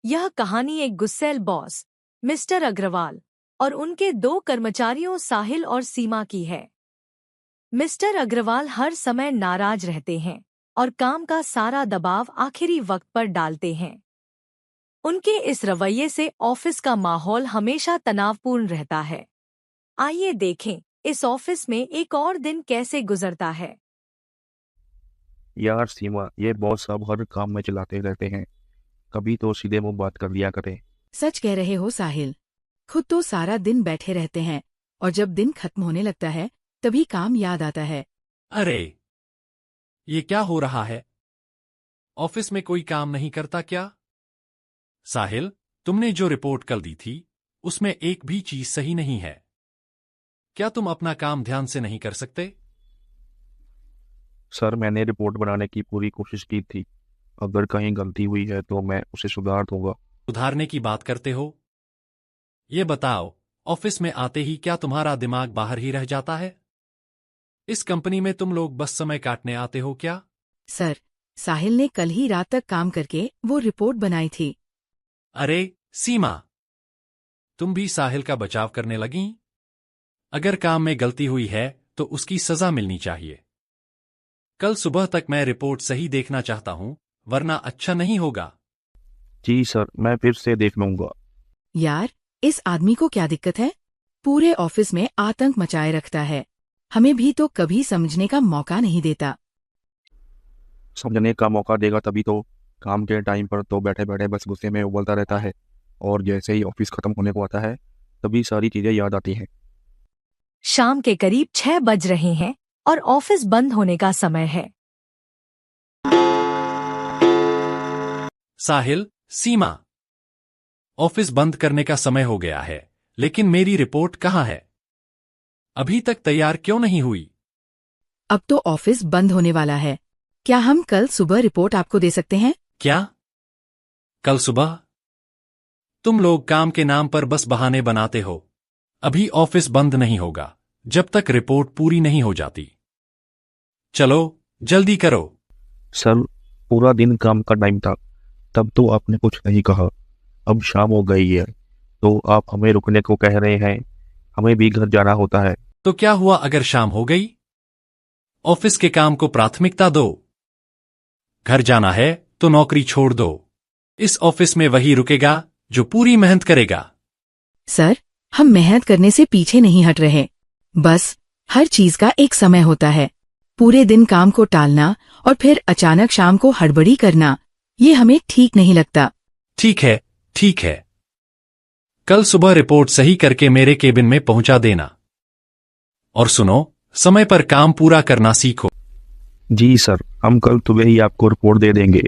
यह कहानी एक गुस्सैल बॉस मिस्टर अग्रवाल और उनके दो कर्मचारियों साहिल और सीमा की है। मिस्टर अग्रवाल हर समय नाराज रहते हैं और काम का सारा दबाव आखिरी वक्त पर डालते हैं। उनके इस रवैये से ऑफिस का माहौल हमेशा तनावपूर्ण रहता है। आइए देखें इस ऑफिस में एक और दिन कैसे गुजरता है। यार सीमा, ये बॉस अब हर काम में चलाते रहते हैं। कभी तो सीधे मुंह बात कर लिया करें। सच कह रहे हो साहिल। खुद तो सारा दिन बैठे रहते हैं और जब दिन खत्म होने लगता है तभी काम याद आता है। अरे, ये क्या हो रहा है? ऑफिस में कोई काम नहीं करता क्या? साहिल, तुमने जो रिपोर्ट कल दी थी उसमें एक भी चीज सही नहीं है। क्या तुम अपना काम ध्यान से नहीं कर सकते? सर, मैंने रिपोर्ट बनाने की पूरी कोशिश की थी। अगर कहीं गलती हुई है तो मैं उसे सुधार दूंगा। सुधारने की बात करते हो? ये बताओ, ऑफिस में आते ही क्या तुम्हारा दिमाग बाहर ही रह जाता है? इस कंपनी में तुम लोग बस समय काटने आते हो क्या? सर, साहिल ने कल ही रात तक काम करके वो रिपोर्ट बनाई थी। अरे सीमा, तुम भी साहिल का बचाव करने लगी? अगर काम में गलती हुई है तो उसकी सजा मिलनी चाहिए। कल सुबह तक मैं रिपोर्ट सही देखना चाहता हूं, वरना अच्छा नहीं होगा। जी सर, मैं फिर से देख लूंगा। यार, इस आदमी को क्या दिक्कत है? पूरे ऑफिस में आतंक मचाए रखता है। हमें भी तो कभी समझने का मौका नहीं देता। समझने का मौका देगा तभी तो। काम के टाइम पर तो बैठे बैठे बस गुस्से में उबलता रहता है, और जैसे ही ऑफिस खत्म होने को आता है तभी सारी चीजें याद आती हैं। शाम के करीब 6 बज रहे हैं और ऑफिस बंद होने का समय है। साहिल, सीमा, ऑफिस बंद करने का समय हो गया है, लेकिन मेरी रिपोर्ट कहाँ है? अभी तक तैयार क्यों नहीं हुई? अब तो ऑफिस बंद होने वाला है। क्या हम कल सुबह रिपोर्ट आपको दे सकते हैं? क्या? कल सुबह? तुम लोग काम के नाम पर बस बहाने बनाते हो। अभी ऑफिस बंद नहीं होगा जब तक रिपोर्ट पूरी नहीं हो जाती। चलो, जल्दी करो। सर, पूरा दिन काम का टाइम था, तब तो आपने कुछ नहीं कहा। अब शाम हो गई है तो आप हमें रुकने को कह रहे हैं। हमें भी घर जाना होता है। तो क्या हुआ अगर शाम हो गई? ऑफिस के काम को प्राथमिकता दो। घर जाना है तो नौकरी छोड़ दो। इस ऑफिस में वही रुकेगा जो पूरी मेहनत करेगा। सर, हम मेहनत करने से पीछे नहीं हट रहे। बस हर चीज का एक समय होता है। पूरे दिन काम को टालना और फिर अचानक शाम को हड़बड़ी करना, ये हमें ठीक नहीं लगता। ठीक है, ठीक है। कल सुबह रिपोर्ट सही करके मेरे केबिन में पहुंचा देना। और सुनो, समय पर काम पूरा करना सीखो। जी सर, हम कल सुबह ही आपको रिपोर्ट दे देंगे।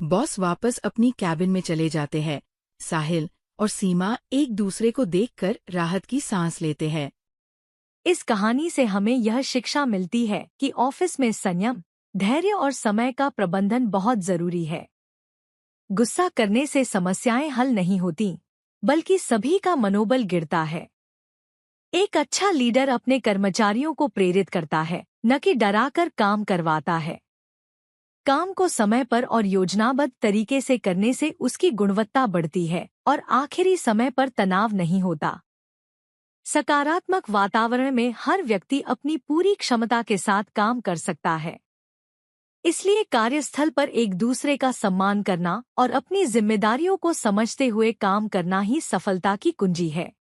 बॉस वापस अपनी कैबिन में चले जाते हैं। साहिल और सीमा एक दूसरे को देखकर राहत की सांस लेते हैं। इस कहानी से हमें यह शिक्षा मिलती है कि ऑफिस में संयम, धैर्य और समय का प्रबंधन बहुत जरूरी है। गुस्सा करने से समस्याएं हल नहीं होती, बल्कि सभी का मनोबल गिरता है। एक अच्छा लीडर अपने कर्मचारियों को प्रेरित करता है, न कि डराकर काम करवाता है। काम को समय पर और योजनाबद्ध तरीके से करने से उसकी गुणवत्ता बढ़ती है और आखिरी समय पर तनाव नहीं होता। सकारात्मक वातावरण में हर व्यक्ति अपनी पूरी क्षमता के साथ काम कर सकता है। इसलिए कार्यस्थल पर एक दूसरे का सम्मान करना और अपनी जिम्मेदारियों को समझते हुए काम करना ही सफलता की कुंजी है।